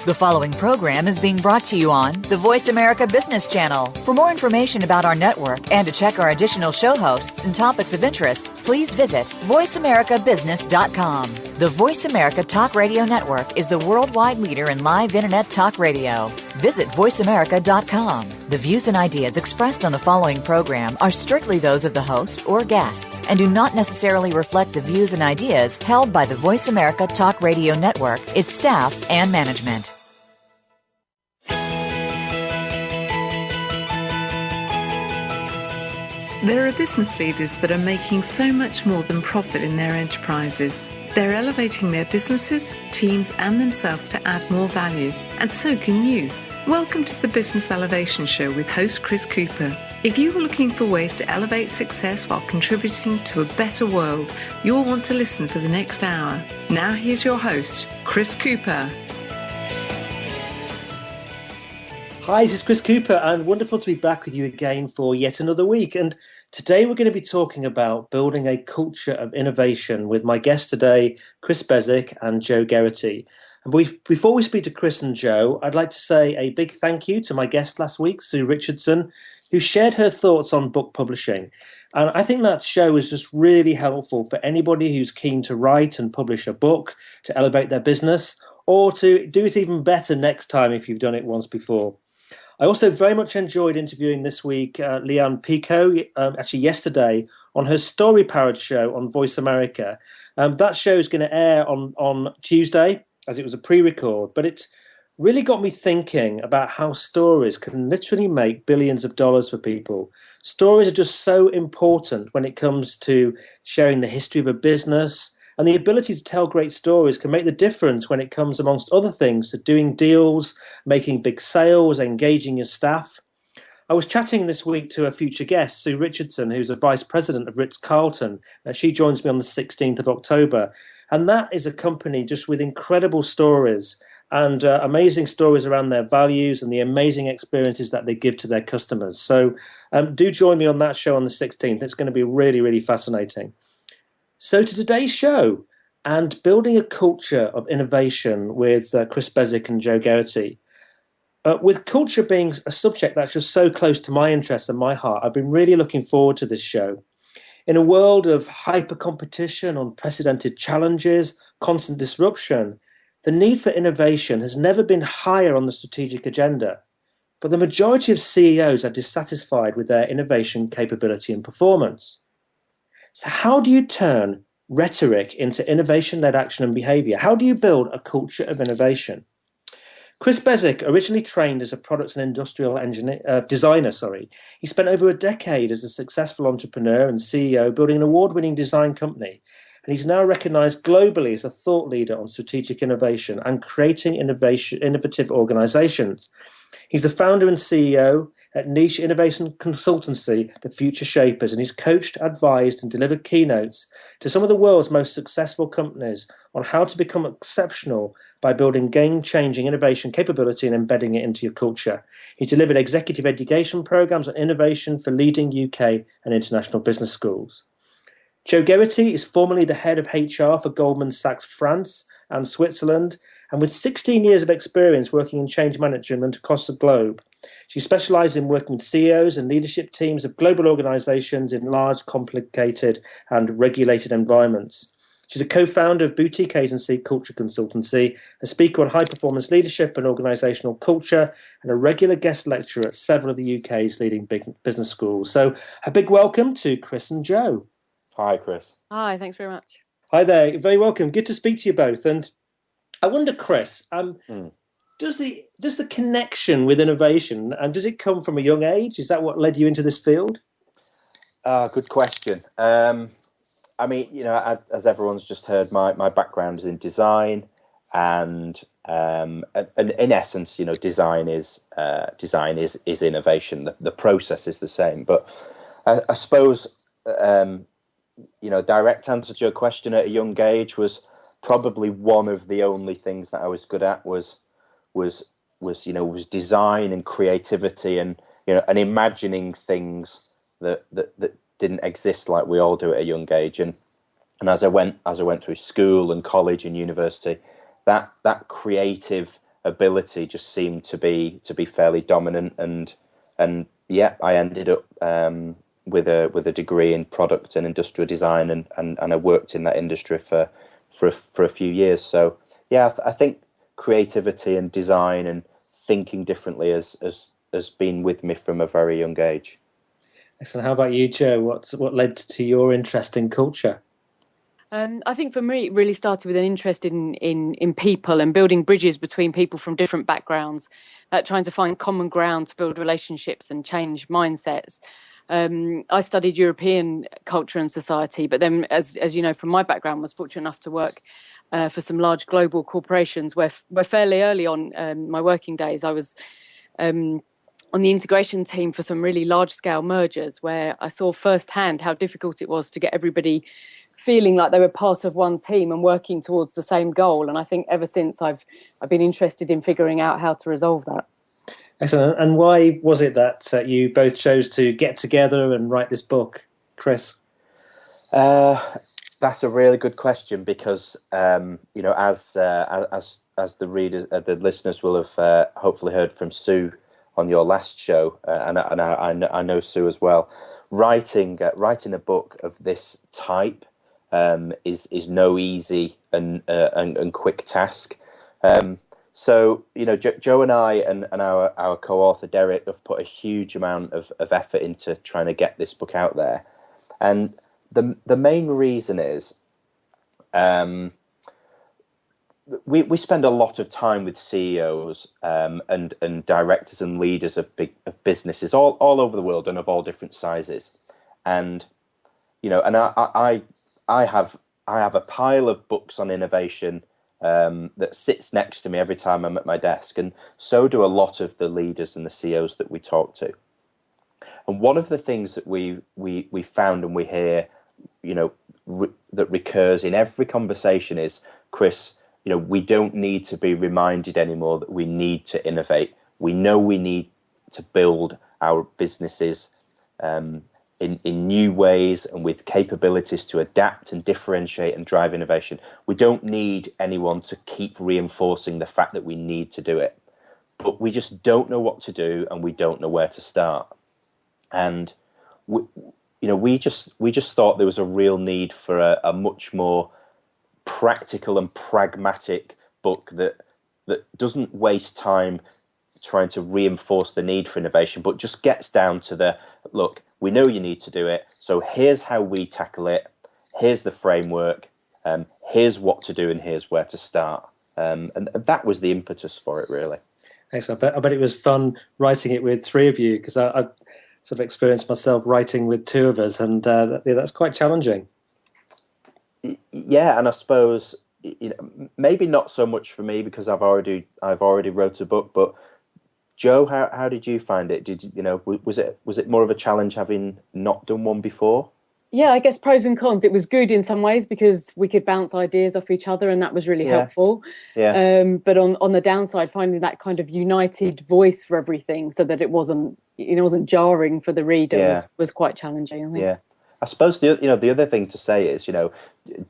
The following program is being brought to you on the Voice America Business Channel. For more information about our network and to check our additional show hosts and topics of interest, please visit voiceamericabusiness.com. The Voice America Talk Radio Network is the worldwide leader in live Internet talk radio. Visit voiceamerica.com. The views and ideas expressed on the following program are strictly those of the host or guests and do not necessarily reflect the views and ideas held by the Voice America Talk Radio Network, its staff, and management. There are business leaders that are making so much more than profit in their enterprises. They're elevating their businesses, teams, and themselves to add more value. And so can you. Welcome to the Business Elevation Show with host Chris Cooper. If you are looking for ways to elevate success while contributing to a better world, you'll want to listen for the next hour. Now here's your host, Chris Cooper. Hi, this is Chris Cooper, and wonderful to be back with you again for yet another week. And today we're going to be talking about building a culture of innovation with my guests today, Cris Beswick and Joe Geraghty. And before we speak to Chris and Joe, I'd like to say a big thank you to my guest last week, Sue Richardson, who shared her thoughts on book publishing. And I think that show is just really helpful for anybody who's keen to write and publish a book, to elevate their business, or to do it even better next time if you've done it once before. I also very much enjoyed interviewing this week Leanne Pico, actually yesterday, on her Story Parrot show on Voice America. That show is going to air on Tuesday, as it was a pre-record, but it really got me thinking about how stories can literally make billions of dollars for people. Stories are just so important when it comes to sharing the history of a business, and the ability to tell great stories can make the difference when it comes, amongst other things, to doing deals, making big sales, engaging your staff. I was chatting this week to a future guest, Sue Richardson, who's a vice president of Ritz-Carlton. She joins me on the 16th of October. And that is a company just with incredible stories and amazing stories around their values and the amazing experiences that they give to their customers. So do join me on that show on the 16th. It's going to be really, really fascinating. So to today's show, and building a culture of innovation with Cris Beswick and Joe Geraghty. With culture being a subject that's just so close to my interests and my heart, I've been really looking forward to this show. In a world of hyper competition, unprecedented challenges, constant disruption, the need for innovation has never been higher on the strategic agenda. But the majority of CEOs are dissatisfied with their innovation capability and performance. So how do you turn rhetoric into innovation-led action and behaviour? How do you build a culture of innovation? Cris Beswick originally trained as a products and industrial designer. He spent over a decade as a successful entrepreneur and CEO building an award-winning design company. And he's now recognised globally as a thought leader on strategic innovation and creating innovative organisations. He's the founder and CEO at niche innovation consultancy, The Future Shapers, and he's coached, advised, and delivered keynotes to some of the world's most successful companies on how to become exceptional by building game-changing innovation capability and embedding it into your culture. He's delivered executive education programs on innovation for leading UK and international business schools. Joe Geraghty is formerly the head of HR for Goldman Sachs France and Switzerland, and with 16 years of experience working in change management across the globe. She specialises in working with CEOs and leadership teams of global organisations in large, complicated and regulated environments. She's a co-founder of boutique agency Culture Consultancy, a speaker on high-performance leadership and organisational culture, and a regular guest lecturer at several of the UK's leading big business schools. So a big welcome to Chris and Joe. Hi, Chris. Hi, thanks very much. Hi there, very welcome. Good to speak to you both. And I wonder, Chris, does the connection with innovation, and does it come from a young age? Is that what led you into this field? Good question. I mean, you know, as everyone's just heard, my background is in design, and in essence, you know, design is innovation. The process is the same, but I suppose, you know, direct answer to your question, at a young age was probably one of the only things that I was good at was design and creativity, and you know, and imagining things that didn't exist like we all do at a young age. And as I went through school and college and university, that creative ability just seemed to be fairly dominant, and yeah, I ended up with a degree in product and industrial design, and I worked in that industry for a few years. So yeah, I think creativity and design and thinking differently has been with me from a very young age. Excellent. How about you, Joe? What led to your interest in culture? I think for me, it really started with an interest in people and building bridges between people from different backgrounds, trying to find common ground to build relationships and change mindsets. I studied European culture and society, but then, as you know, from my background, was fortunate enough to work for some large global corporations where fairly early on my working days, I was on the integration team for some really large-scale mergers, where I saw firsthand how difficult it was to get everybody feeling like they were part of one team and working towards the same goal. And I think ever since I've been interested in figuring out how to resolve that. Excellent. And why was it that you both chose to get together and write this book, Cris? That's a really good question, because you know, as the readers, the listeners will have hopefully heard from Sue on your last show, and I know Sue as well. Writing a book of this type is no easy and quick task. So you know, Joe and I and our co-author Derek have put a huge amount of effort into trying to get this book out there, and the main reason is we spend a lot of time with CEOs and directors and leaders of businesses all over the world and of all different sizes, and you know, and I have a pile of books on innovation that sits next to me every time I'm at my desk, and so do a lot of the leaders and the CEOs that we talk to. And one of the things that we found and we hear, you know, that recurs in every conversation is, Cris, you know, we don't need to be reminded anymore that we need to innovate. We know we need to build our businesses in new ways and with capabilities to adapt and differentiate and drive innovation. We don't need anyone to keep reinforcing the fact that we need to do it, but we just don't know what to do and we don't know where to start. And we just thought there was a real need for a much more practical and pragmatic book that doesn't waste time trying to reinforce the need for innovation, but just gets down to the, look, we know you need to do it, so here's how we tackle it, here's the framework, here's what to do, and here's where to start. And that was the impetus for it, really. Excellent. I bet it was fun writing it with three of you, because I've sort of experienced myself writing with two of us, and that's quite challenging. Yeah, and I suppose, you know, maybe not so much for me because I've already wrote a book, but Joe, how did you find it? Was it more of a challenge having not done one before? Yeah, I guess pros and cons. It was good in some ways because we could bounce ideas off each other, and that was really helpful. Yeah. But on the downside, finding that kind of united voice for everything, so that it wasn't jarring for the reader, was quite challenging, I think. Yeah. I suppose the other thing to say is, you know,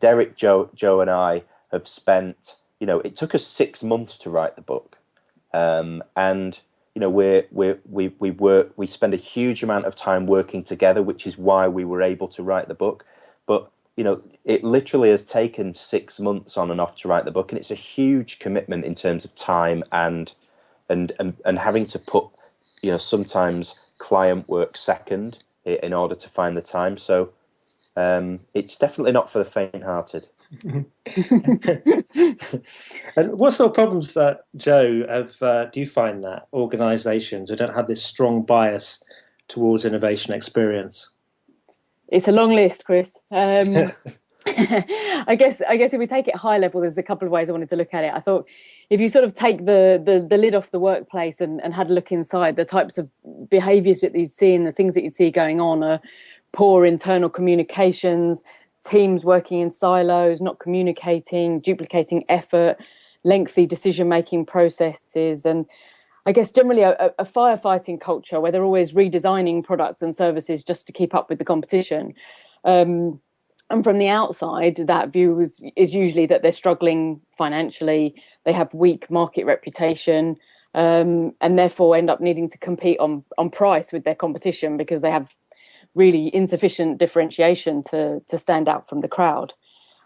Derek, Joe, and I have spent, you know, it took us 6 months to write the book, and you know, we spend a huge amount of time working together, which is why we were able to write the book. But you know, it literally has taken 6 months on and off to write the book, and it's a huge commitment in terms of time and having to put, you know, sometimes client work second in order to find the time. So it's definitely not for the faint-hearted. And what sort of problems, Joe, do you find that organisations who don't have this strong bias towards innovation experience? It's a long list, Cris. I guess if we take it high level, there's a couple of ways I wanted to look at it. I thought if you sort of take the lid off the workplace and had a look inside, the types of behaviours that you'd see and the things that you'd see going on are poor internal communications, teams working in silos, not communicating, duplicating effort, lengthy decision-making processes, and I guess generally a firefighting culture where they're always redesigning products and services just to keep up with the competition. And from the outside, that view is usually that they're struggling financially, they have weak market reputation, and therefore end up needing to compete on price with their competition because they have really insufficient differentiation to stand out from the crowd.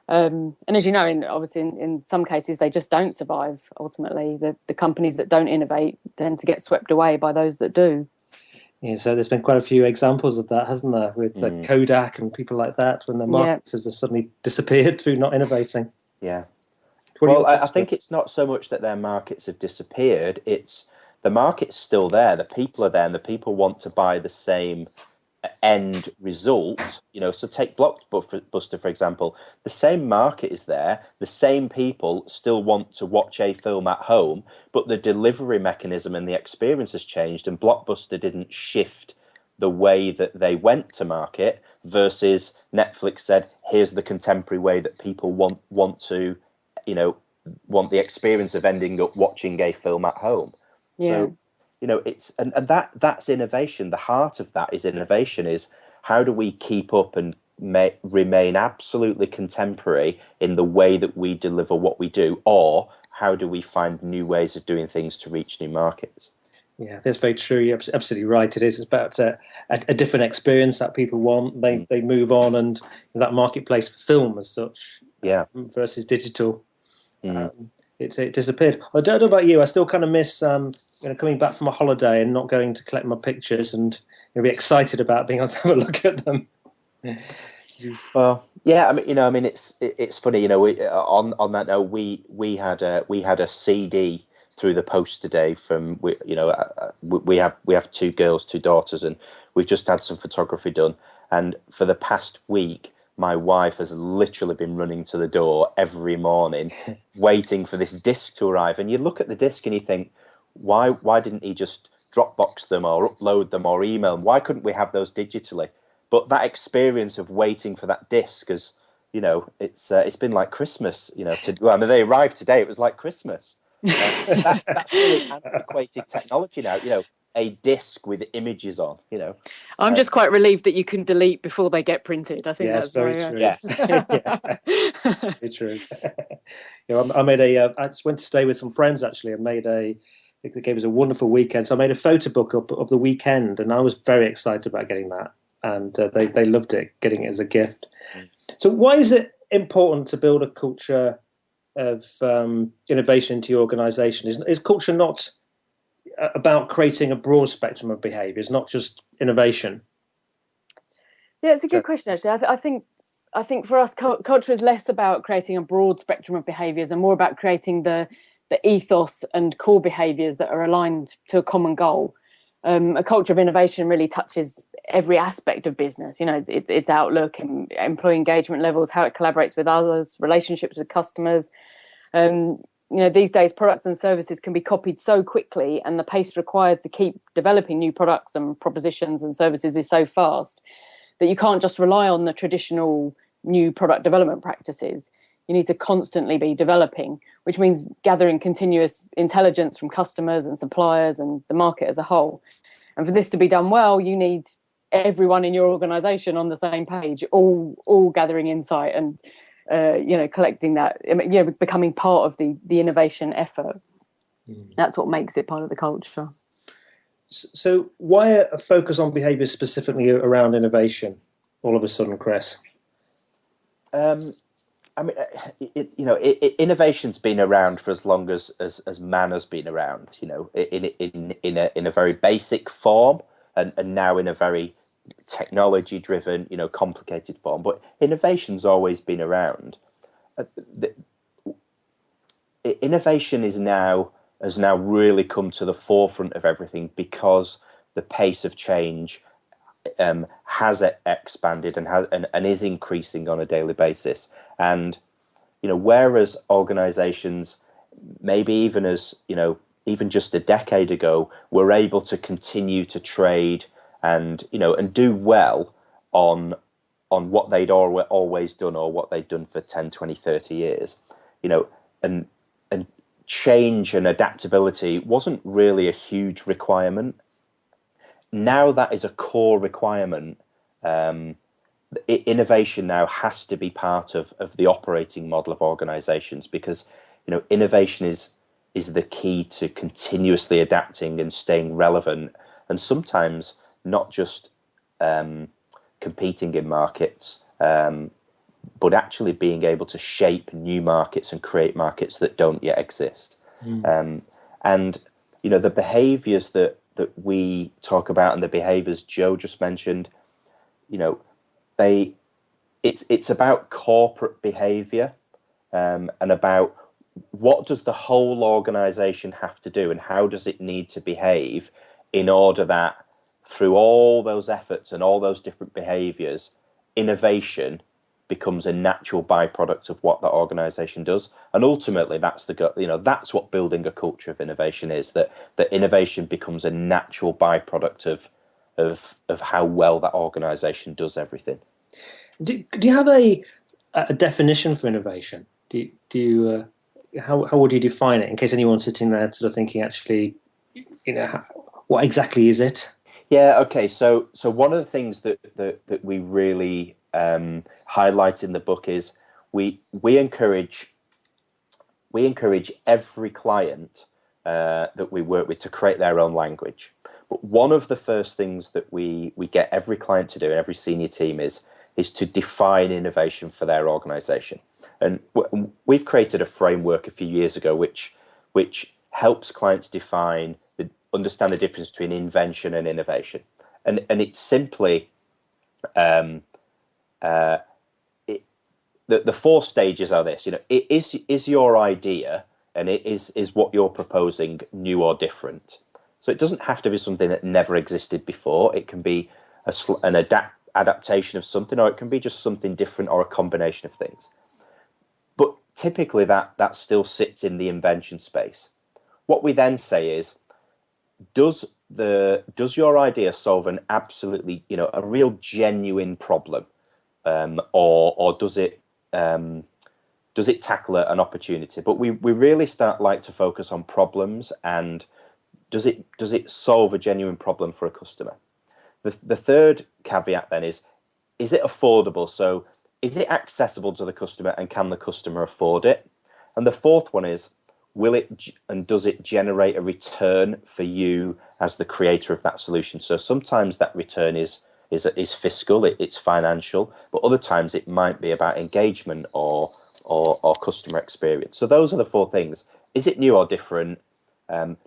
And as you know, in some cases, they just don't survive. Ultimately, the companies that don't innovate tend to get swept away by those that do. Yeah, so there's been quite a few examples of that, hasn't there, with Kodak and people like that, when their markets have just suddenly disappeared through not innovating. Yeah. Well, I think it's not so much that their markets have disappeared, it's the market's still there, the people are there, and the people want to buy the same end result. So take Blockbuster, for example. The same market is there, the same people still want to watch a film at home, but the delivery mechanism and the experience has changed, and Blockbuster didn't shift the way that they went to market, versus Netflix said, here's the contemporary way that people want the experience of ending up watching a film at home. So it's and that's innovation. The heart of that is innovation, is how do we keep up and remain absolutely contemporary in the way that we deliver what we do, or how do we find new ways of doing things to reach new markets? Yeah, that's very true. You're absolutely right. It's about a different experience that people want. They move on, and that marketplace for film as such, versus digital, it disappeared. I don't know about you. I still kind of miss coming back from a holiday and not going to collect my pictures and be excited about being able to have a look at them. Well, yeah, it's funny, on that note, we had a CD through the post today from we have two girls, two daughters, and we've just had some photography done, and for the past week my wife has literally been running to the door every morning waiting for this disc to arrive. And you look at the disc and you think, why didn't he just Dropbox them or upload them or email them? Why couldn't we have those digitally? But that experience of waiting for that disc, is, it's been like Christmas. They arrived today. It was like Christmas. That's really antiquated technology now. A disc with images on. I'm just quite relieved that you can delete before they get printed. I think that's very true. Yes. Very true. I just went to stay with some friends actually, and they gave us a wonderful weekend. So I made a photo book of the weekend, and I was very excited about getting that. And they loved it, getting it as a gift. So why is it important to build a culture of innovation into your organisation? Is culture not about creating a broad spectrum of behaviours, not just innovation? Yeah, it's a good question, actually. I think for us, culture is less about creating a broad spectrum of behaviours and more about creating the ethos and core behaviours that are aligned to a common goal. A culture of innovation really touches every aspect of business, its outlook, and employee engagement levels, how it collaborates with others, relationships with customers. These days products and services can be copied so quickly, and the pace required to keep developing new products and propositions and services is so fast that you can't just rely on the traditional new product development practices. You need to constantly be developing, which means gathering continuous intelligence from customers and suppliers and the market as a whole. And for this to be done well, you need everyone in your organisation on the same page, all gathering insight and collecting that, becoming part of the innovation effort. That's what makes it part of the culture. So why a focus on behaviour specifically around innovation all of a sudden, Chris? Innovation's been around for as long as man has been around, in a very basic form, and now in a very technology driven, complicated form. But innovation's always been around. Innovation has now really come to the forefront of everything because the pace of change has expanded and is increasing on a daily basis. And whereas organizations, maybe even just a decade ago, were able to continue to trade and do well on what they'd always done, or what they'd done for 10, 20, 30 years, and change and adaptability wasn't really a huge requirement. Now that is a core requirement, innovation now has to be part of the operating model of organizations, because innovation is the key to continuously adapting and staying relevant, and sometimes not just competing in markets, but actually being able to shape new markets and create markets that don't yet exist. And the behaviors that we talk about, and the behaviors Joe just mentioned, it's about corporate behavior, and about what does the whole organization have to do, and how does it need to behave in order that through all those efforts and all those different behaviors, innovation becomes a natural byproduct of what that organization does. And ultimately that's that's what building a culture of innovation is, that innovation becomes a natural byproduct of how well that organization does everything. Do you have a definition for innovation? Do you how would you define it, in case anyone's sitting there sort of thinking, actually, what exactly is it? Yeah, okay. So one of the things that we really highlight in the book is we encourage every client that we work with to create their own language. But one of the first things that we get every client to do, and every senior team, is to define innovation for their organization. And we've created a framework a few years ago which helps clients understand the difference between invention and innovation. And it's simply the four stages are this. Is your idea, and it is what you're proposing, new or different? So it doesn't have to be something that never existed before. It can be an adaptation of something, or it can be just something different, or a combination of things. But typically that still sits in the invention space. What we then say is, does your idea solve an absolutely, a real genuine problem, or does it tackle an opportunity? But we really like to focus on problems, and does it solve a genuine problem for a customer? The third caveat then is it affordable? So is it accessible to the customer, and can the customer afford it? And the fourth one is, will it and does it generate a return for you as the creator of that solution? So sometimes that return is fiscal, it's financial, but other times it might be about engagement or customer experience. So those are the four things. Is it new or different?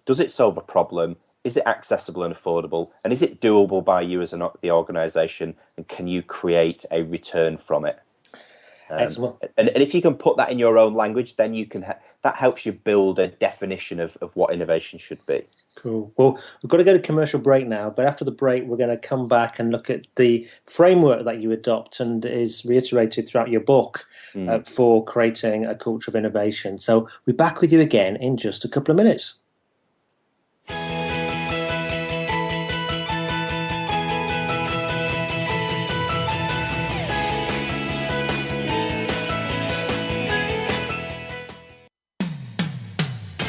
Does it solve a problem? Is it accessible and affordable? And is it doable by you as the organization? And can you create a return from it? Excellent. And if you can put that in your own language, then you can that helps you build a definition of what innovation should be. Cool. Well, we've got to go to commercial break now, but after the break, we're going to come back and look at the framework that you adopt and is reiterated throughout your book for creating a culture of innovation. So we're back with you again in just a couple of minutes.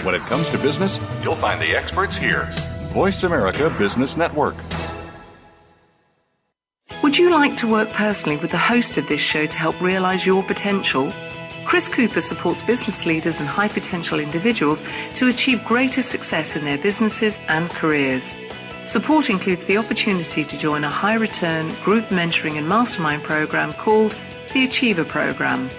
When it comes to business, you'll find the experts here. Voice America Business Network. Would you like to work personally with the host of this show to help realize your potential? Cris Cooper supports business leaders and high potential individuals to achieve greater success in their businesses and careers. Support includes the opportunity to join a high return group mentoring and mastermind program called the Achiever Program.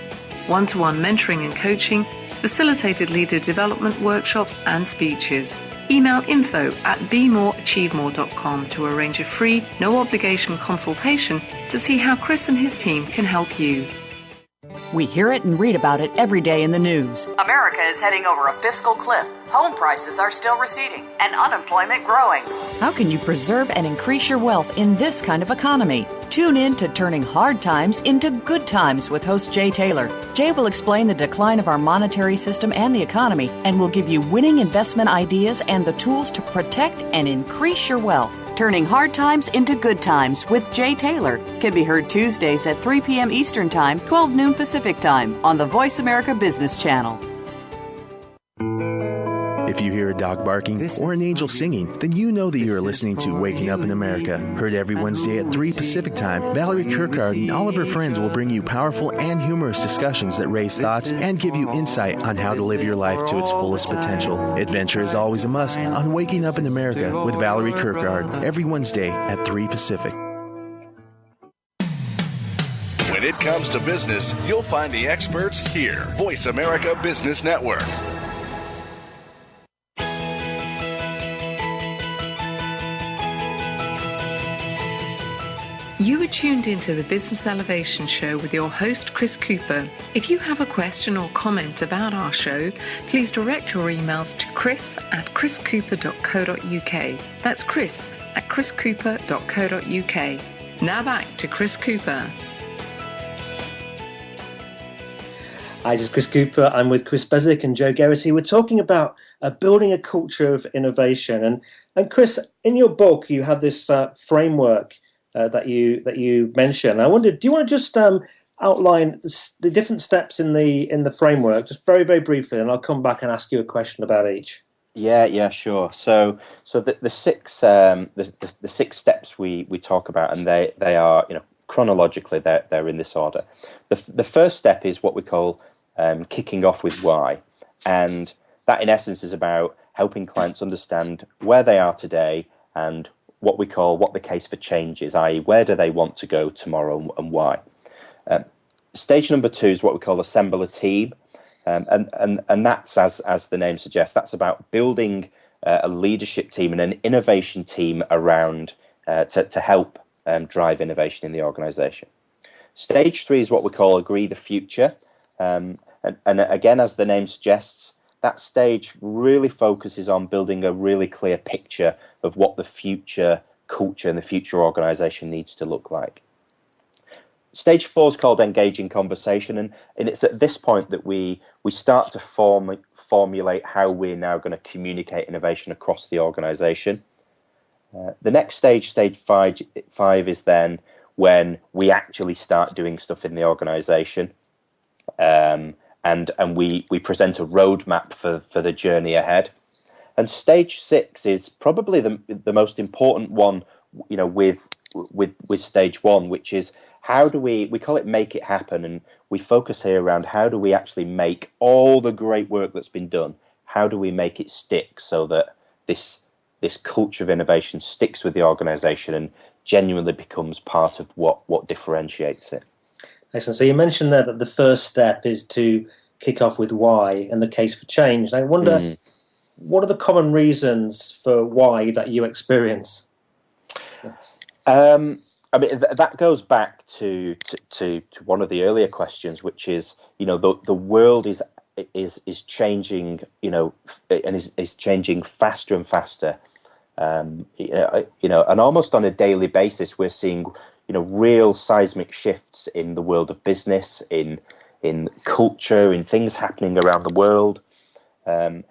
One-to-one mentoring and coaching, facilitated leader development workshops and speeches. Email info@bemoreachievemore.com to arrange a free, no-obligation consultation to see how Cris and his team can help you. We hear it and read about it every day in the news. America is heading over a fiscal cliff. Home prices are still receding and unemployment growing. How can you preserve and increase your wealth in this kind of economy? Tune in to Turning Hard Times into Good Times with host Jay Taylor. Jay will explain the decline of our monetary system and the economy, and will give you winning investment ideas and the tools to protect and increase your wealth. Turning Hard Times into Good Times with Jay Taylor can be heard Tuesdays at 3 p.m. Eastern Time, 12 noon Pacific Time on the Voice America Business Channel. If you hear a dog barking or an angel singing, then you know that you are listening to Waking Up in America. Heard every Wednesday at 3 Pacific Time, Valerie Kirkard and all of her friends will bring you powerful and humorous discussions that raise thoughts and give you insight on how to live your life to its fullest potential. Adventure is always a must on Waking Up in America with Valerie Kirkard every Wednesday at 3 Pacific. When it comes to business, you'll find the experts here. Voice America Business Network. You are tuned into the Business Elevation Show with your host, Cris Cooper. If you have a question or comment about our show, please direct your emails to chris@chriscooper.co.uk. That's chris@chriscooper.co.uk. Now back to Cris Cooper. Hi, this is Cris Cooper. I'm with Cris Beswick and Joe Geraghty. We're talking about building a culture of innovation. And Cris, in your book, you have this framework that you mentioned. I wondered, do you want to just outline the different steps in the framework, just very, very briefly, and I'll come back and ask you a question about each. Yeah, sure. So the six steps we talk about, and they are, chronologically they're in this order. The first step is what we call kicking off with why, and that in essence is about helping clients understand where they are today and what the case for change is, i.e. where do they want to go tomorrow and why. Stage number 2 is what we call assemble a team, and that's, as the name suggests, that's about building a leadership team and an innovation team around to help drive innovation in the organisation. Stage 3 is what we call agree the future, and again, as the name suggests, that stage really focuses on building a really clear picture of what the future culture and the future organisation needs to look like. Stage 4 is called engaging conversation, and it's at this point that we start to formulate how we're now going to communicate innovation across the organisation. The next stage 5, is then when we actually start doing stuff in the organisation. And we present a roadmap for the journey ahead. And stage 6 is probably the most important one, with stage 1, which is how do we call it make it happen, and we focus here around how do we actually make all the great work that's been done, how do we make it stick so that this culture of innovation sticks with the organisation and genuinely becomes part of what differentiates it. Excellent. So you mentioned there that the first step is to kick off with why and the case for change. And I wonder, what are the common reasons for why that you experience? That goes back to one of the earlier questions, which is, the world is changing, and is changing faster and faster. And almost on a daily basis, we're seeing real seismic shifts in the world of business, in culture, in things happening around the world. And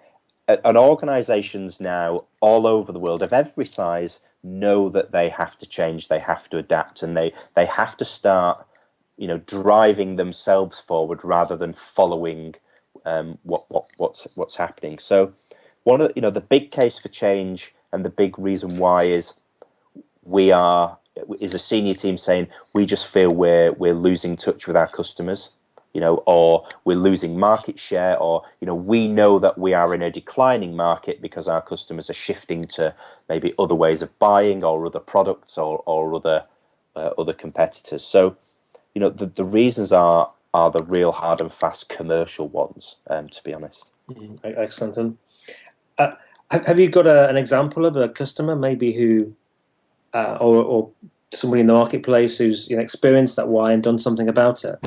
organizations now all over the world of every size know that they have to change, they have to adapt, and they have to start driving themselves forward rather than following what's happening. So one of the big case for change and the big reason why is a senior team saying we just feel we're losing touch with our customers, or we're losing market share, or we know that we are in a declining market because our customers are shifting to maybe other ways of buying or other products or other competitors. So the reasons are the real hard and fast commercial ones, to be honest. Excellent. And have you got an example of a customer maybe who or somebody in the marketplace who's experienced that why and done something about it?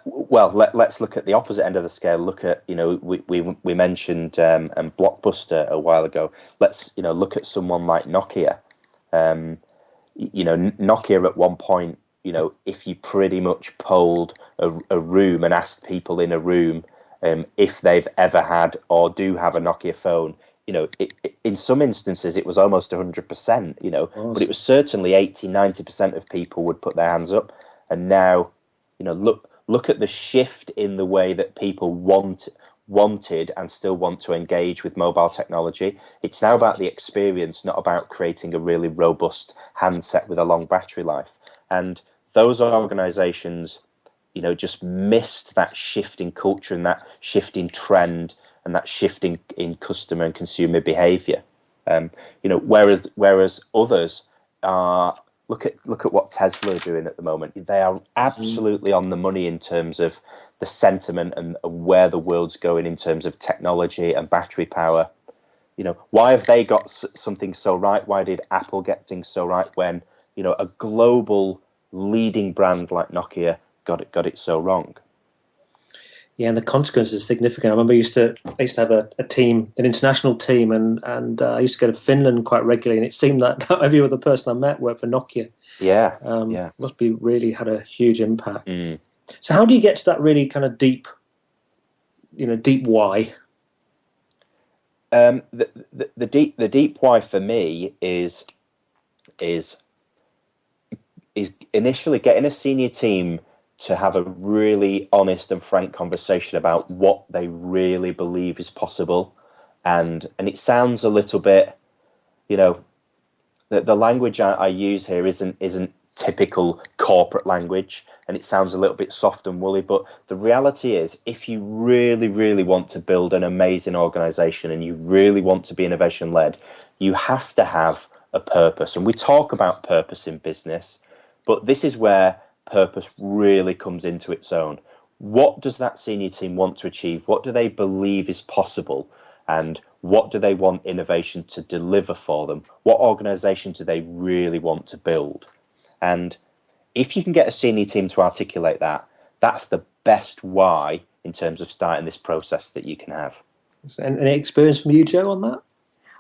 Well, let's look at the opposite end of the scale. Look at we mentioned Blockbuster a while ago. Let's look at someone like Nokia. Nokia at one point, if you pretty much polled a room and asked people in a room if they've ever had or do have a Nokia phone, in some instances it was almost 100%, but it was certainly 80-90% of people would put their hands up. And now, look at the shift in the way that people want wanted and still want to engage with mobile technology. It's now about the experience, not about creating a really robust handset with a long battery life. And those organizations, just missed that shift in culture and that shift in trend and that shift in customer and consumer behavior. Whereas others are, look at what Tesla are doing at the moment. They are absolutely on the money in terms of the sentiment and where the world's going in terms of technology and battery power. Why have they got something so right? Why did Apple get things so right when, a global leading brand like Nokia got it so wrong? Yeah, and the consequences are significant. I remember I used to have a team, an international team, and I used to go to Finland quite regularly, and it seemed that every other person I met worked for Nokia. Yeah, must be really had a huge impact. So how do you get to that really kind of deep why? The deep why for me is initially getting a senior team to have a really honest and frank conversation about what they really believe is possible. And it sounds a little bit, the language I use here isn't typical corporate language, and it sounds a little bit soft and woolly, but the reality is, if you really, really want to build an amazing organization and you really want to be innovation led, you have to have a purpose. And we talk about purpose in business, but this is where purpose really comes into its own. What does that senior team want to achieve? What do they believe is possible? And what do they want innovation to deliver for them? What organization do they really want to build? And if you can get a senior team to articulate that, that's the best why in terms of starting this process that you can have. And any experience from you, Joe, on that?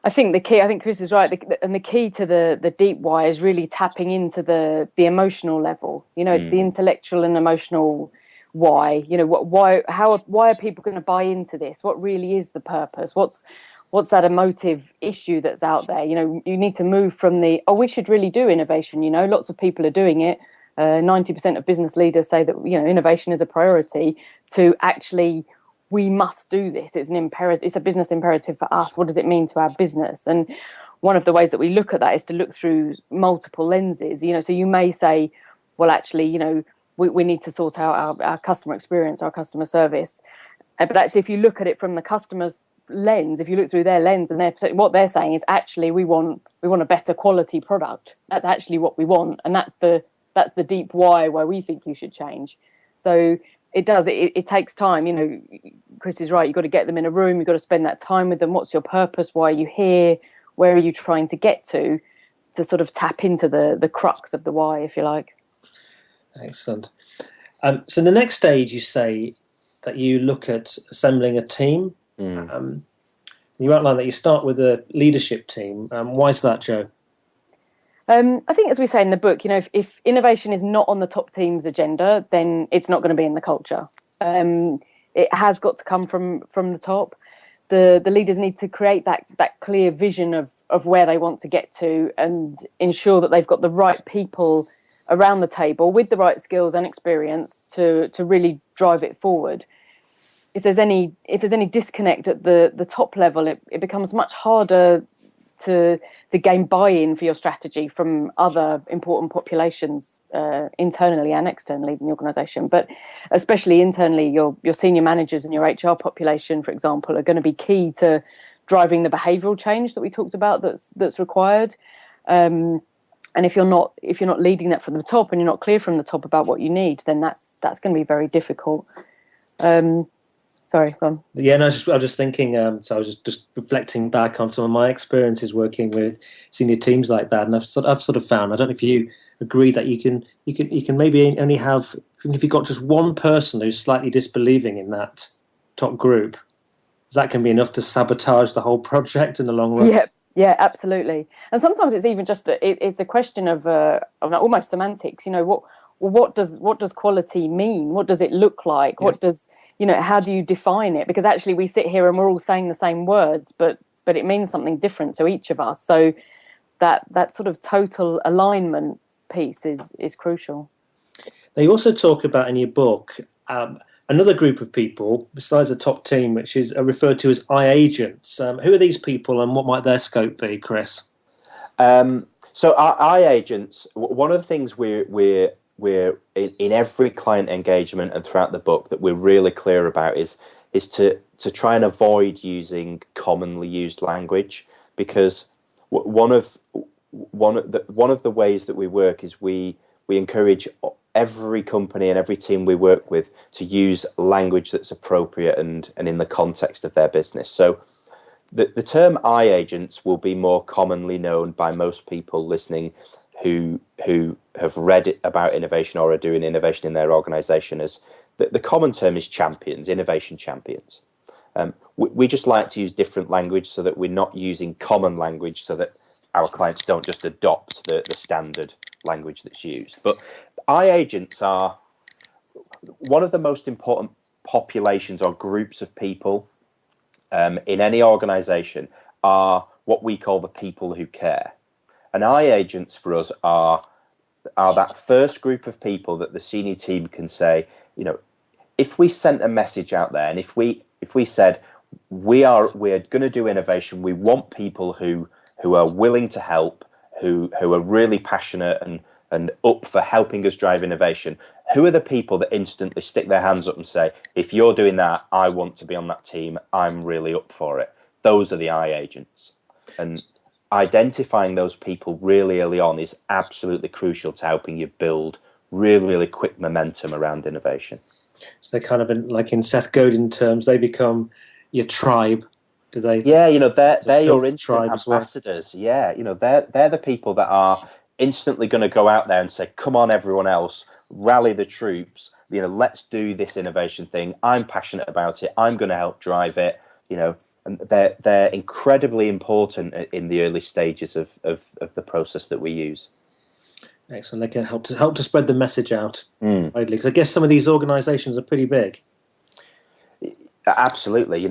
I think Chris is right, and the key to the deep why is really tapping into the emotional level. It's the intellectual and emotional why. Why are people going to buy into this? What really is the purpose? What's that emotive issue that's out there? You need to move from we should really do innovation. Lots of people are doing it. 90% of business leaders say that innovation is a priority, to actually, we must do this. It's an imperative. It's a business imperative for us. What does it mean to our business? And one of the ways that we look at that is to look through multiple lenses. So you may say, well, actually, we need to sort out our customer experience, our customer service. But actually, if you look at it from the customer's lens, if you look through their lens, and what they're saying is, actually, we want a better quality product. That's actually what we want, and that's the deep why we think you should change. So it takes time. Chris is right. You've got to get them in a room. You've got to spend that time with them. What's your purpose? Why are you here? Where are you trying to get to sort of tap into the crux of the why, if you like. Excellent. So the next stage, you say that you look at assembling a team. You outline that you start with a leadership team. Why is that, Joe? I think, as we say in the book, if innovation is not on the top team's agenda, then it's not going to be in the culture. It has got to come from the top. The leaders need to create that clear vision of where they want to get to, and ensure that they've got the right people around the table with the right skills and experience to really drive it forward. If there's any disconnect at the top level, it becomes much harder to gain buy-in for your strategy from other important populations, internally and externally in the organisation. But especially internally, your senior managers and your HR population, for example, are going to be key to driving the behavioural change that we talked about that's required. And if you're not leading that from the top, and you're not clear from the top about what you need, then that's going to be very difficult. Sorry, go on. Yeah, no, I was just thinking. So I was just reflecting back on some of my experiences working with senior teams like that, and I've sort of found. I don't know if you agree that you can maybe only have, if you've got just one person who's slightly disbelieving in that top group, that can be enough to sabotage the whole project in the long run. Yeah, absolutely. And sometimes it's even just it's a question of almost semantics. What does quality mean? What does it look like? Yeah. What does how do you define it? Because actually we sit here and we're all saying the same words, but it means something different to each of us. So that sort of total alignment piece is crucial. Now, you also talk about in your book a another group of people besides the top team, which is referred to as I agents. Who are these people, and what might their scope be, Chris? So our I agents, one of the things we're in every client engagement and throughout the book that we're really clear about is to try and avoid using commonly used language, because one of the ways that we work is we encourage every company and every team we work with to use language that's appropriate and in the context of their business. So the term I agents will be more commonly known by most people listening who have read it about innovation or are doing innovation in their organization as the common term is champions, innovation champions. We just like to use different language so that we're not using common language, so that our clients don't just adopt the standard language that's used. But I agents are one of the most important populations or groups of people in any organization, are what we call the people who care. And I agents for us are that first group of people that the senior team can say, if we sent a message out there, and if we said we're going to do innovation, we want people who are willing to help, who are really passionate and up for helping us drive innovation. Who are the people that instantly stick their hands up and say, if you're doing that, I want to be on that team, I'm really up for it? Those are the I agents. And identifying those people really early on is absolutely crucial to helping you build really, really quick momentum around innovation. So they kind of, like in Seth Godin terms, they become your tribe. Do they? Yeah, they're your instant ambassadors. Well. Yeah, they're the people that are instantly going to go out there and say, come on, everyone else, rally the troops, let's do this innovation thing. I'm passionate about it. I'm going to help drive it, and they're incredibly important in the early stages of the process that we use. Excellent. They can help to spread the message out widely, because I guess some of these organizations are pretty big. Absolutely.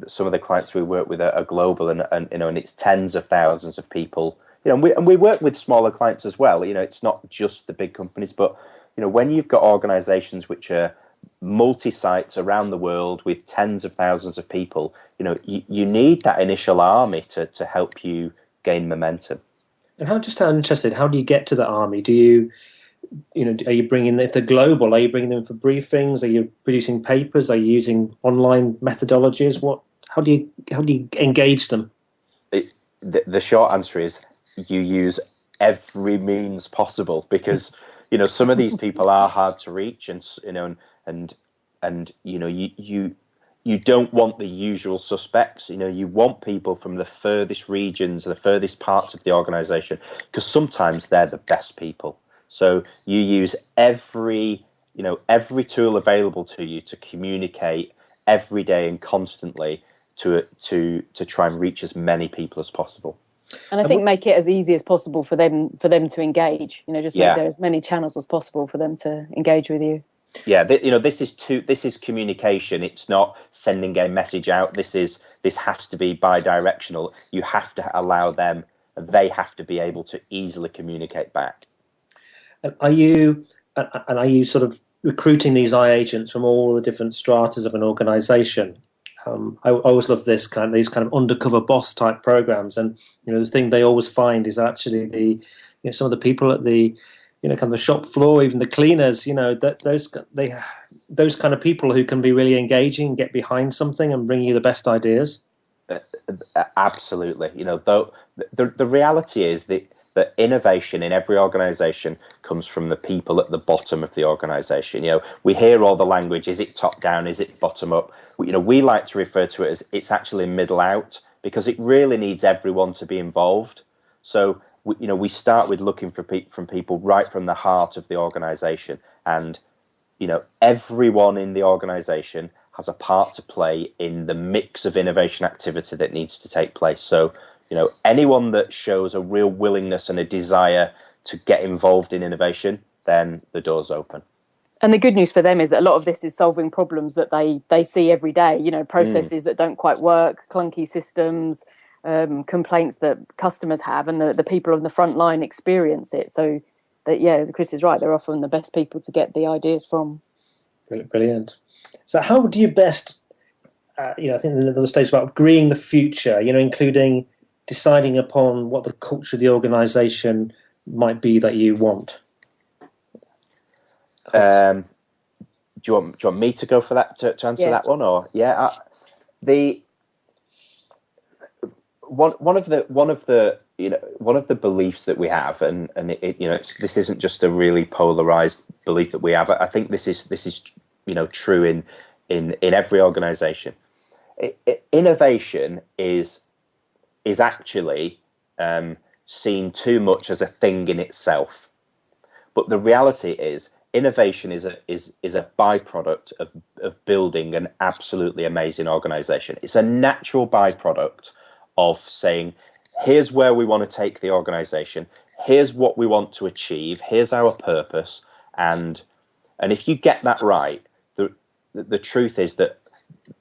Some of the clients we work with are global, and it's tens of thousands of people. And we work with smaller clients as well. It's not just the big companies, but when you've got organizations which are multi-sites around the world with tens of thousands of people, you need that initial army to help you gain momentum. And how interested, how do you get to the army? Do you, are you bringing, if they're global, are you bringing them for briefings? Are you producing papers? Are you using online methodologies? How do you engage them? The short answer is you use every means possible, because some of these people are hard to reach, and you don't want the usual suspects. You want people from the furthest regions, the furthest parts of the organization, because sometimes they're the best people. So you use every tool available to you to communicate every day and constantly to try and reach as many people as possible. And I think make it as easy as possible for them to engage. Just make there as many channels as possible for them to engage with you. Yeah, this is communication. It's not sending a message out. This has to be bi-directional. You have to allow them. They have to be able to easily communicate back. And are you sort of recruiting these I agents from all the different stratas of an organisation? I always love these kind of undercover boss type programs, and the thing they always find is actually some of the people at the kind of the shop floor, even the cleaners, those kind of people who can be really engaging, get behind something, and bring you the best ideas. Absolutely, though the reality is that innovation in every organization comes from the people at the bottom of the organization. We hear all the language. Is it top down? Is it bottom up? We like to refer to it as it's actually middle out, because it really needs everyone to be involved. So we start with looking from people right from the heart of the organization, and everyone in the organization has a part to play in the mix of innovation activity that needs to take place. So anyone that shows a real willingness and a desire to get involved in innovation, then the door's open. And the good news for them is that a lot of this is solving problems that they see every day, processes that don't quite work, clunky systems, complaints that customers have, and the people on the front line experience it. So that, Chris is right, they're often the best people to get the ideas from. Brilliant. So how do you best, I think in the stage about agreeing the future, including deciding upon what the culture of the organisation might be that you want? Do you want me to go for that to answer that one, or one of the beliefs that we have, and this isn't just a really polarized belief that we have. I think this is true in every organization. Innovation is actually seen too much as a thing in itself, but the reality is innovation is a byproduct of building an absolutely amazing organization. It's a natural byproduct of saying, here's where we want to take the organization, here's what we want to achieve, here's our purpose, and if you get that right, the truth is that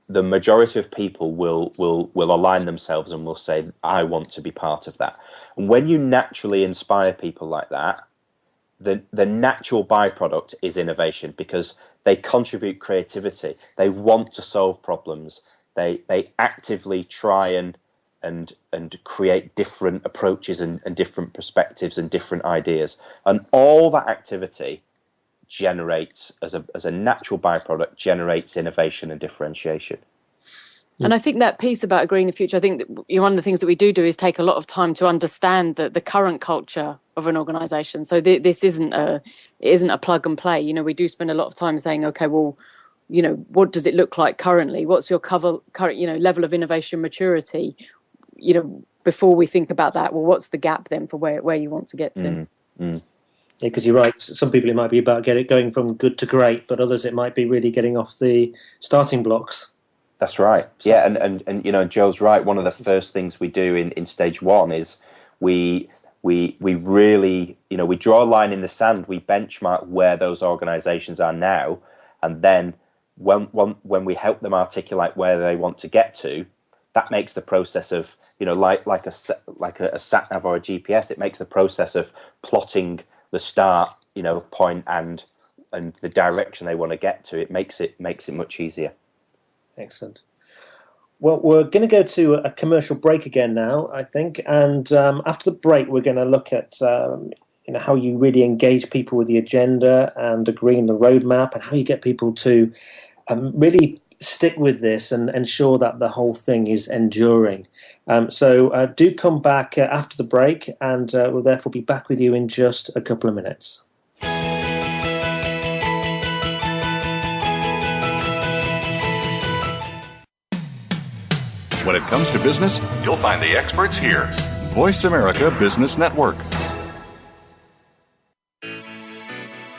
the majority of people will align themselves and will say, I want to be part of that. And when you naturally inspire people like that, the natural byproduct is innovation, because they contribute creativity. They want to solve problems. They actively try and create different approaches and different perspectives and different ideas. And all that activity generates, as a natural byproduct, generates innovation and differentiation. And I think that piece about agreeing the future, I think that one of the things that we do is take a lot of time to understand the current culture of an organisation. So this isn't a plug and play. We do spend a lot of time saying, okay, well, what does it look like currently? What's your current level of innovation maturity? Before we think about that, well, what's the gap then for where you want to get to? Yeah, because you're right. Some people it might be about going from good to great, but others it might be really getting off the starting blocks. That's right. Yeah, and Joe's right. One of the first things we do in stage one is we really, we draw a line in the sand. We benchmark where those organisations are now, and then when we help them articulate where they want to get to, that makes the process of like a sat nav or a GPS. It makes the process of plotting the start point and the direction they want to get to. It makes it much easier. Excellent. Well, we're going to go to a commercial break again now, I think, and after the break, we're going to look at how you really engage people with the agenda and agreeing the roadmap, and how you get people to really stick with this and ensure that the whole thing is enduring. So do come back after the break, and we'll therefore be back with you in just a couple of minutes. When it comes to business, you'll find the experts here. Voice America Business Network.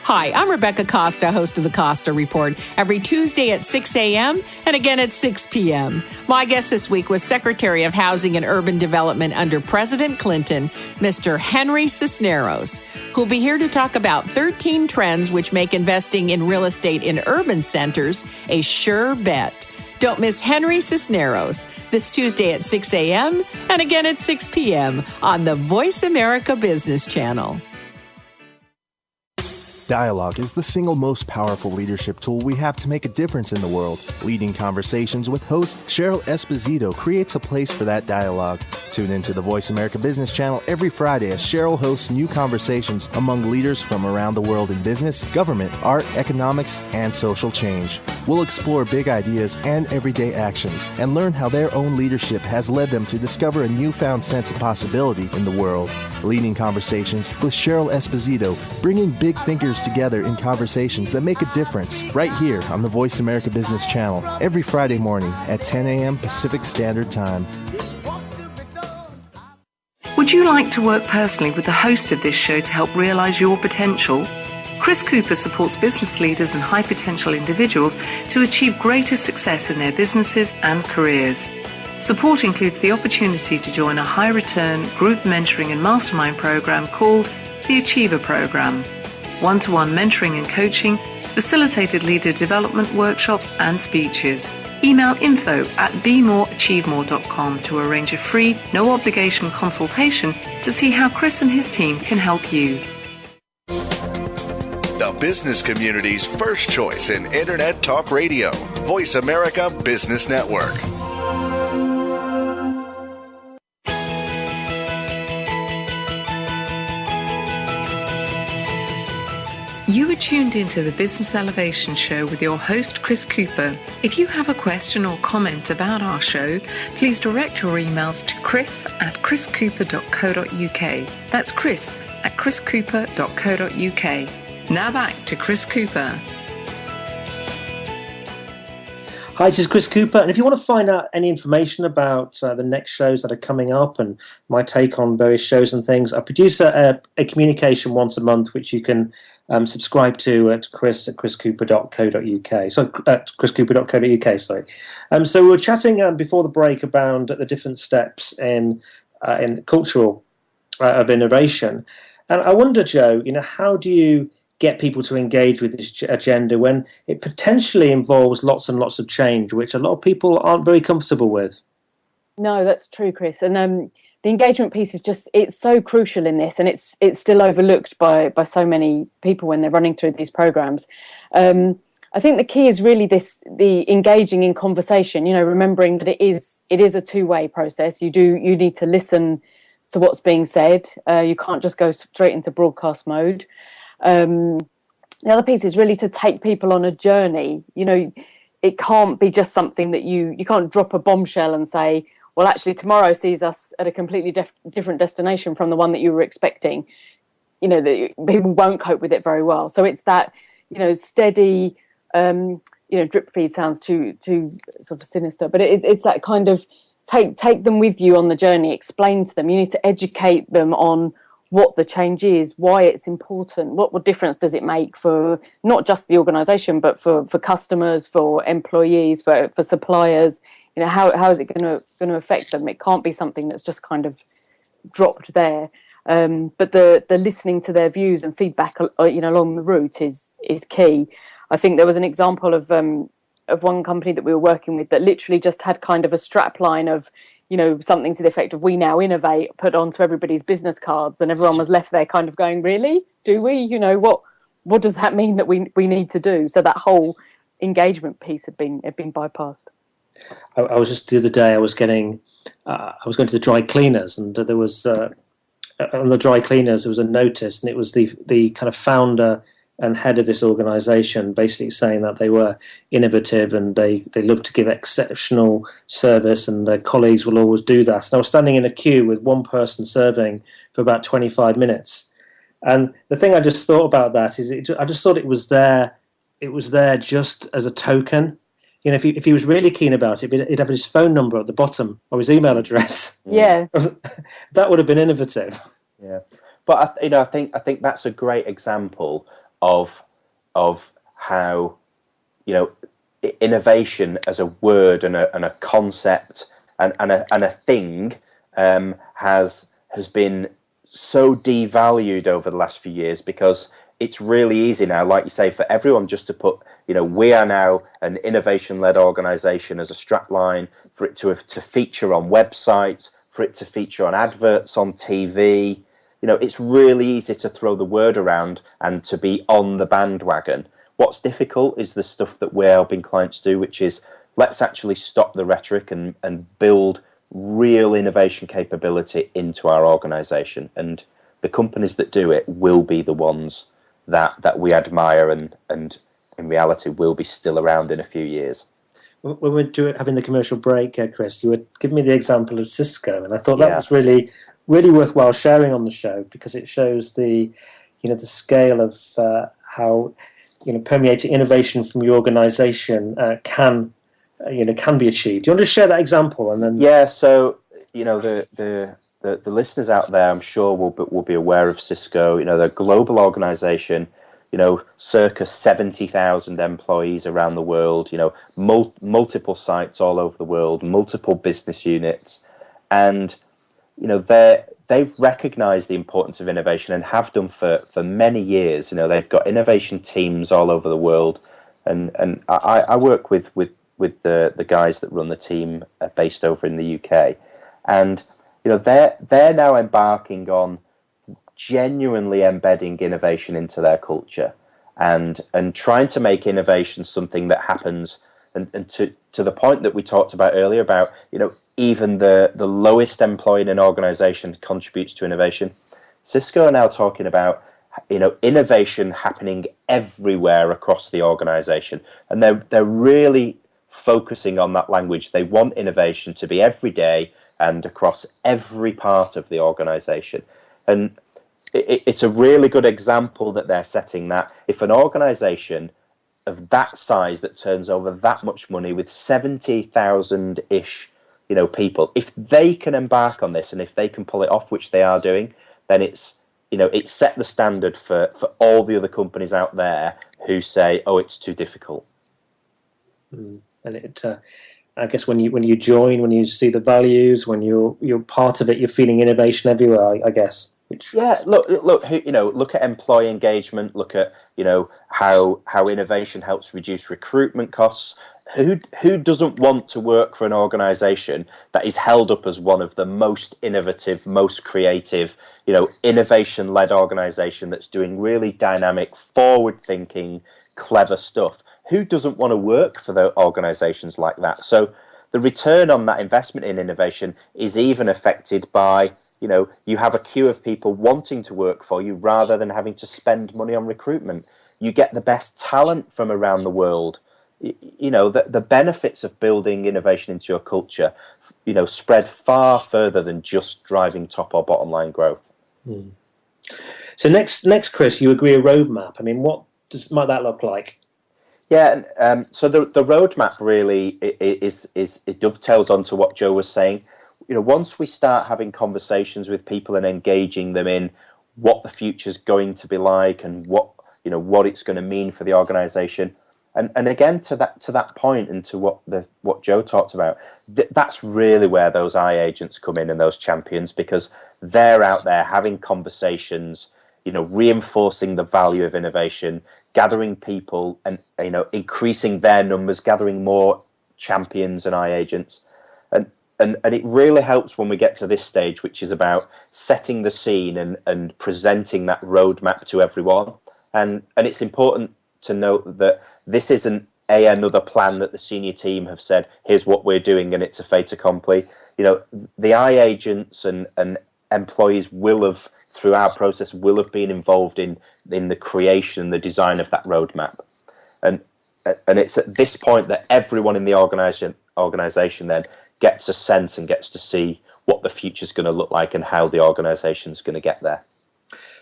Hi, I'm Rebecca Costa, host of the Costa Report, every Tuesday at 6 a.m. and again at 6 p.m. My guest this week was Secretary of Housing and Urban Development under President Clinton, Mr. Henry Cisneros, who'll be here to talk about 13 trends which make investing in real estate in urban centers a sure bet. Don't miss Henry Cisneros this Tuesday at 6 a.m. and again at 6 p.m. on the Voice America Business Channel. Dialogue is the single most powerful leadership tool we have to make a difference in the world. Leading Conversations with host Cheryl Esposito creates a place for that dialogue. Tune into the Voice America Business Channel every Friday as Cheryl hosts new conversations among leaders from around the world in business, government, art, economics, and social change. We'll explore big ideas and everyday actions and learn how their own leadership has led them to discover a newfound sense of possibility in the world. Leading Conversations with Cheryl Esposito, bringing big thinkers together in conversations that make a difference, right here on the Voice America Business Channel every Friday morning at 10 a.m. Pacific Standard Time. Would you like to work personally with the host of this show to help realize your potential? Cris Cooper supports business leaders and high potential individuals to achieve greater success in their businesses and careers. Support includes the opportunity to join a high-return group mentoring and mastermind program called the Achiever Program. One-to-one mentoring and coaching, facilitated leader development workshops and speeches. Email info@bemoreachievemore.com to arrange a free, no-obligation consultation to see how Cris and his team can help you. The business community's first choice in Internet Talk Radio, Voice America Business Network. You are tuned into the Business Elevation Show with your host, Cris Cooper. If you have a question or comment about our show, please direct your emails to chris@chriscooper.co.uk. That's chris@chriscooper.co.uk. Now back to Cris Cooper. Hi, this is Cris Cooper, and if you want to find out any information about the next shows that are coming up and my take on various shows and things, I produce a communication once a month, which you can subscribe to at chris@chriscooper.co.uk. So at chriscooper.co.uk, sorry. So we were chatting before the break about the different steps in cultural of innovation, and I wonder, Joe, how do you get people to engage with this agenda when it potentially involves lots and lots of change, which a lot of people aren't very comfortable with? No, that's true, Chris. And the engagement piece is it's so crucial in this, and it's still overlooked by so many people when they're running through these programs. I think the key is really the engaging in conversation, remembering that it is a two-way process. You need to listen to what's being said. You can't just go straight into broadcast mode. The other piece is really to take people on a journey. It can't be just something that you can't drop a bombshell and say, well, actually tomorrow sees us at a completely different destination from the one that you were expecting. That people won't cope with it very well. So it's that, steady, drip feed sounds too sort of sinister, but it's that kind of take them with you on the journey, explain to them. You need to educate them on what the change is, why it's important, what difference does it make for not just the organisation, but for customers, for employees, for suppliers. How is it going to affect them? It can't be something that's just kind of dropped there. But the listening to their views and feedback, along the route is key. I think there was an example of one company that we were working with that literally just had kind of a strap line of, something to the effect of "We now innovate" put onto everybody's business cards, and everyone was left there kind of going, "Really? Do we? What does that mean that we need to do?" So that whole engagement piece had been bypassed. I was just the other day. I was going to the dry cleaners, and there was on the dry cleaners there was a notice, and it was the kind of founder and head of this organisation basically saying that they were innovative and they love to give exceptional service, and their colleagues will always do that. And I was standing in a queue with one person serving for about 25 minutes, and the thing I just thought about that is I just thought it was there just as a token. If he was really keen about it, he'd have his phone number at the bottom or his email address. Yeah, that would have been innovative. Yeah, but I think that's a great example of how innovation as a word and a concept and a thing has been so devalued over the last few years, because it's really easy now, like you say, for everyone just to put, we are now an innovation-led organisation as a strapline, for it to feature on websites, for it to feature on adverts on TV. It's really easy to throw the word around and to be on the bandwagon. What's difficult is the stuff that we're helping clients do, which is let's actually stop the rhetoric and build real innovation capability into our organisation. And the companies that do it will be the ones that we admire and in reality will be still around in a few years. When we're having the commercial break, Chris, you were giving me the example of Cisco, and I thought that was really worthwhile sharing on the show, because it shows the scale of how permeating innovation from your organisation can be achieved. Do you want to share that example? And then so the listeners out there, I'm sure will be aware of Cisco. They're a global organisation. Circa 70,000 employees around the world. Multiple sites all over the world, multiple business units, and they've recognised the importance of innovation and have done for many years. They've got innovation teams all over the world, and I work with the guys that run the team based over in the UK, and they're now embarking on genuinely embedding innovation into their culture. and trying to make innovation something that happens. And to the point that we talked about earlier about, even the lowest employee in an organization contributes to innovation. Cisco are now talking about, innovation happening everywhere across the organization. And they're really focusing on that language. They want innovation to be every day and across every part of the organization. And it's a really good example that they're setting that if an organization of that size that turns over that much money with 70,000-ish, people, if they can embark on this and if they can pull it off, which they are doing, then it's set the standard for all the other companies out there who say, oh, it's too difficult. And it, I guess when you join, when you see the values, when you're part of it, you're feeling innovation everywhere, I guess. Look at employee engagement. Look at how innovation helps reduce recruitment costs. Who doesn't want to work for an organisation that is held up as one of the most innovative, most creative, innovation-led organisation that's doing really dynamic, forward-thinking, clever stuff? Who doesn't want to work for the organisations like that? So the return on that investment in innovation is even affected by you have a queue of people wanting to work for you rather than having to spend money on recruitment. You get the best talent from around the world. The benefits of building innovation into your culture, spread far further than just driving top or bottom line growth. So next, Chris, you agree a roadmap. I mean, what might that look like? Yeah, so the roadmap really it dovetails onto what Joe was saying. Once we start having conversations with people and engaging them in what the future's going to be like and what it's going to mean for the organization, and again to that point and to what Joe talked about, that's really where those eye agents come in and those champions, because they're out there having conversations, reinforcing the value of innovation, gathering people and increasing their numbers, gathering more champions and eye agents. And it really helps when we get to this stage, which is about setting the scene and presenting that roadmap to everyone. And it's important to note that this isn't another plan that the senior team have said, here's what we're doing, and it's a fait accompli. The eye agents and employees will have, through our process, will have been involved in the creation, the design of that roadmap. And it's at this point that everyone in the organization then gets a sense and gets to see what the future's going to look like and how the organization's going to get there.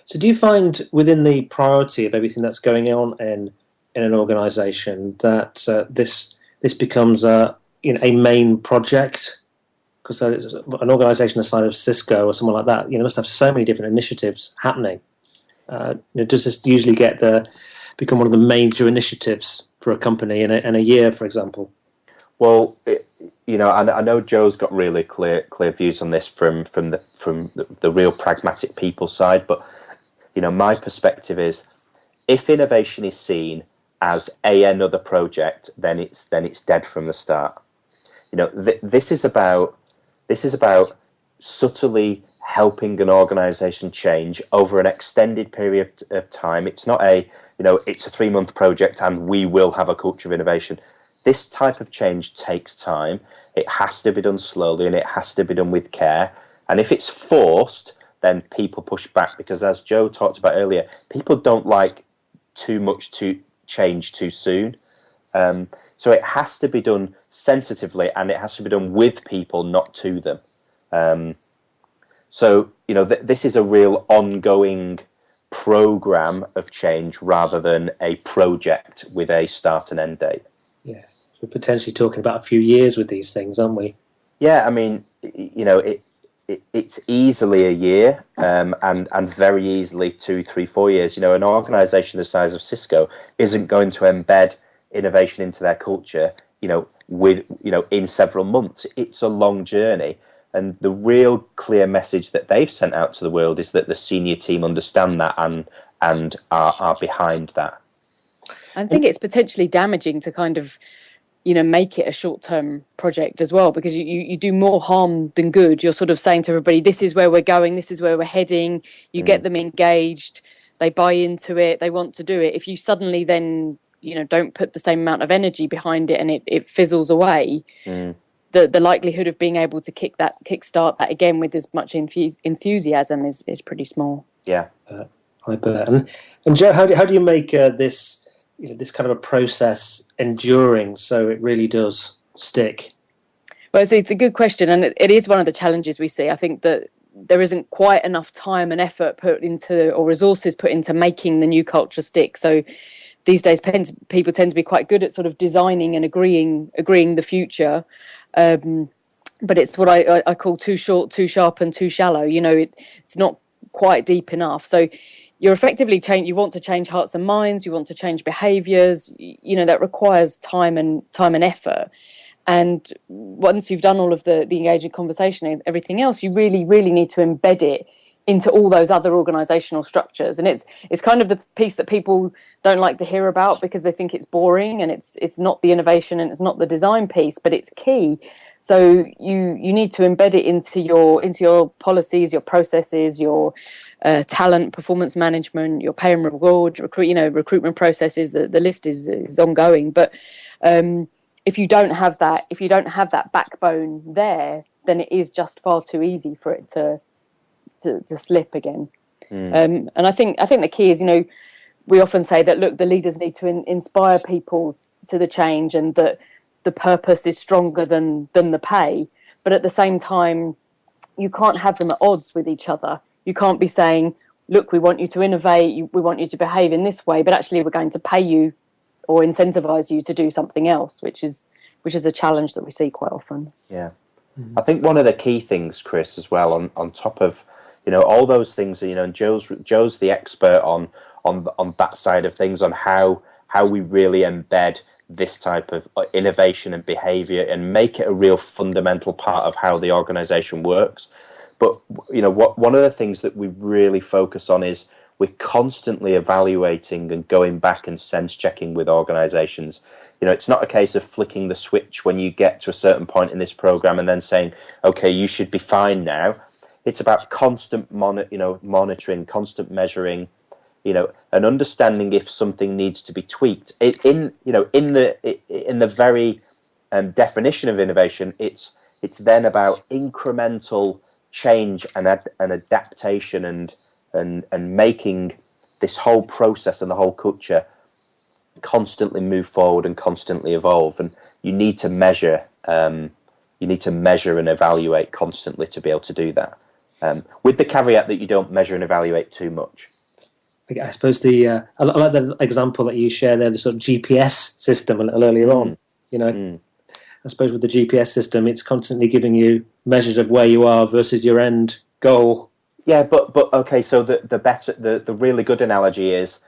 So do you find within the priority of everything that's going on in an organization that this becomes a main project? Because an organization the size of Cisco or someone like that, must have so many different initiatives happening. Does this usually become one of the major initiatives for a company in a year, for example? Well, I know Joe's got really clear views on this from the real pragmatic people side, but my perspective is, if innovation is seen as another project, then it's dead from the start. This is about subtly helping an organization change over an extended period of time. It's not it's a 3-month project and we will have a culture of innovation. This type of change takes time. It has to be done slowly and it has to be done with care. And if it's forced, then people push back, because as Joe talked about earlier, people don't like too much to change too soon. So it has to be done sensitively and it has to be done with people, not to them. This is a real ongoing program of change rather than a project with a start and end date. Yeah, we're potentially talking about a few years with these things, aren't we? Yeah, I mean, it's easily a year, and very easily 2, 3, 4 years. An organisation the size of Cisco isn't going to embed innovation into their culture, in several months. It's a long journey. And the real clear message that they've sent out to the world is that the senior team understand that and are behind that. I think it's potentially damaging to kind of, make it a short-term project as well, because you do more harm than good. You're sort of saying to everybody, this is where we're going, this is where we're heading. You get them engaged. they buy into it, they want to do it. If you suddenly then, don't put the same amount of energy behind it and it fizzles away, the likelihood of being able to kickstart that again with as much enthusiasm is pretty small. Yeah, I bet. And Joe, how do you make this this kind of a process enduring so it really does stick? Well, it's a good question, and it is one of the challenges we see. I think that there isn't quite enough time and effort put into, or resources put into, making the new culture stick. So these days, people tend to be quite good at sort of designing and agreeing the future, but it's what I call too short, too sharp, and too shallow. It's not quite deep enough. So you're effectively you want to change hearts and minds, you want to change behaviours. That requires time and effort. And once you've done all of the engaging conversation and everything else, you really, really need to embed it into all those other organisational structures. And it's kind of the piece that people don't like to hear about because they think it's boring and it's not the innovation and it's not the design piece, but it's key. So you need to embed it into your policies, your processes, your talent, performance management, your pay and reward, recruitment processes. The list is ongoing, but if you don't have that backbone there, then it is just far too easy for it to slip again. And I think the key is, we often say that, look, the leaders need to inspire people to the change, and that the purpose is stronger than the pay. But at the same time, you can't have them at odds with each other. You can't be saying, look, we want you to innovate, we want you to behave in this way, but actually we're going to pay you or incentivize you to do something else, which is a challenge that we see quite often. Yeah. I think one of the key things, Chris, as well, on top of all those things, and Joe's the expert on that side of things, on how we really embed this type of innovation and behavior and make it a real fundamental part of how the organization works. But one of the things that we really focus on is we're constantly evaluating and going back and sense checking with organizations. It's not a case of flicking the switch when you get to a certain point in this program and then saying, okay, you should be fine now. It's about constant monitoring, constant measuring, and understanding if something needs to be tweaked. In the very definition of innovation, it's then about incremental change and adaptation and making this whole process and the whole culture constantly move forward and constantly evolve. And you need to measure and evaluate constantly to be able to do that, with the caveat that you don't measure and evaluate too much. I suppose I like the example that you share there, the sort of GPS system a little earlier on. I suppose with the GPS system, it's constantly giving you measures of where you are versus your end goal. Yeah, but okay. So the really good analogy is,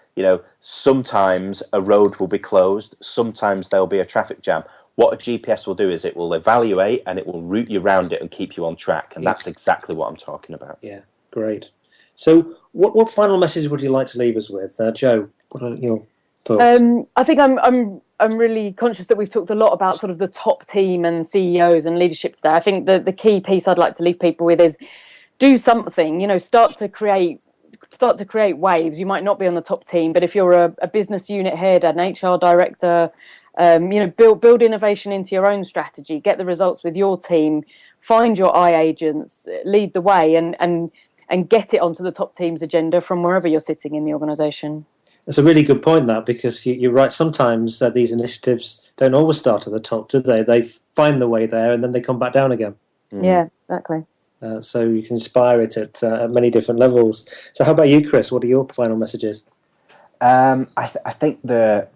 sometimes a road will be closed, sometimes there'll be a traffic jam. What a GPS will do is it will evaluate and it will route you around it and keep you on track, and that's exactly what I'm talking about. Yeah, great. So, what final message would you like to leave us with, Joe? What are your thoughts? I think I'm really conscious that we've talked a lot about sort of the top team and CEOs and leadership today. I think the key piece I'd like to leave people with is do something. Start to create waves. You might not be on the top team, but if you're a business unit head, an HR director, build innovation into your own strategy. Get the results with your team. Find your eye agents. Lead the way, and get it onto the top team's agenda from wherever you're sitting in the organisation. That's a really good point, that, because you're right. Sometimes these initiatives don't always start at the top, do they? They find the way there and then they come back down again. Yeah, exactly. So you can inspire it at many different levels. So how about you, Chris? What are your final messages? I think the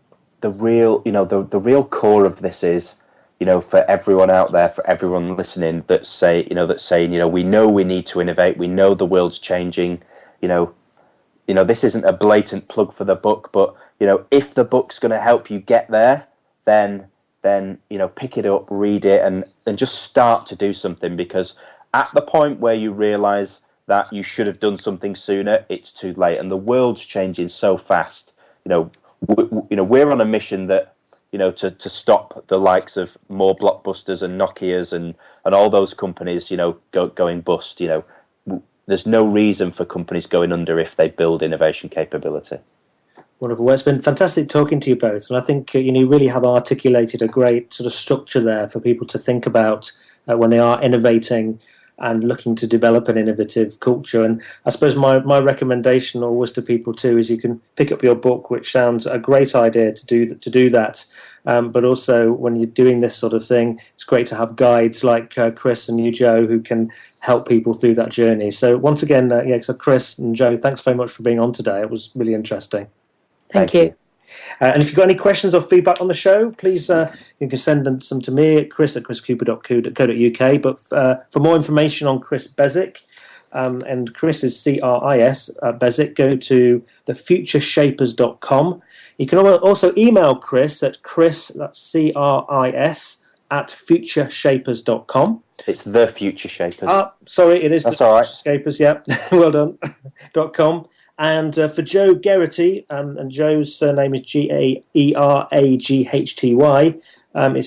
real core of this is, for everyone out there, for everyone listening, that's saying, we know we need to innovate. We know the world's changing. This isn't a blatant plug for the book, but if the book's going to help you get there, then pick it up, read it, and just start to do something. Because at the point where you realise that you should have done something sooner, it's too late, and the world's changing so fast. We're on a mission that, to stop the likes of more Blockbusters and Nokias and all those companies, going bust. there's no reason for companies going under if they build innovation capability. Wonderful. Well, it's been fantastic talking to you both, and I think you really have articulated a great sort of structure there for people to think about when they are innovating and looking to develop an innovative culture. And I suppose my recommendation always to people too is you can pick up your book, which sounds a great idea to do that. But also when you're doing this sort of thing, it's great to have guides like Chris and you, Joe, who can help people through that journey. So once again, so Chris and Joe, thanks very much for being on today. It was really interesting. Thank you. And if you've got any questions or feedback on the show, please you can send some to me at chris@chriscooper.co.uk. But for more information on Cris Beswick, and Chris is CRIS Beswick, go to thefutureshapers.com. You can also email Chris at Chris, that's CRIS, at futureshapers.com. It's the Future Shapers. Sorry, it is That's the all right. Future Shapers, yeah. Well done. .com. And for Joe Geraghty, and Joe's surname is Geraghty, it's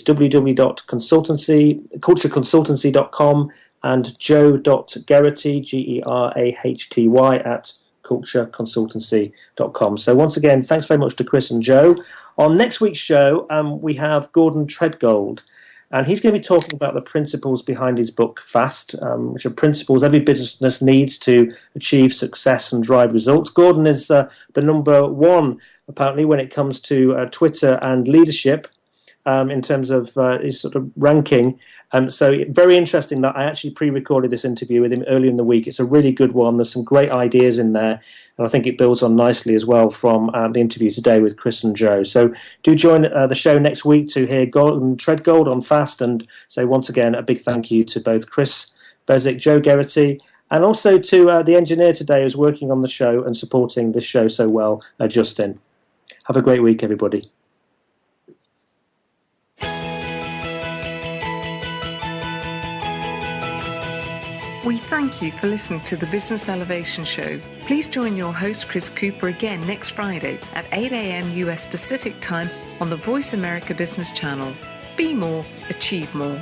www.cultureconsultancy.com and joe.geraghty, Geraghty, at cultureconsultancy.com. So once again, thanks very much to Chris and Joe. On next week's show, we have Gordon Treadgold, and he's going to be talking about the principles behind his book, Fast, which are principles every business needs to achieve success and drive results. Gordon is the number one, apparently, when it comes to Twitter and leadership in terms of his sort of ranking. So very interesting that I actually pre-recorded this interview with him earlier in the week. It's a really good one. There's some great ideas in there, and I think it builds on nicely as well from the interview today with Chris and Joe. So do join the show next week to hear Gordon Treadgold on Fast, and say once again a big thank you to both Cris Beswick, Joe Geraghty, and also to the engineer today who's working on the show and supporting this show so well, Justin. Have a great week, everybody. We thank you for listening to the Business Elevation Show. Please join your host, Chris Cooper, again next Friday at 8 a.m. US Pacific Time on the Voice America Business Channel. Be more, achieve more.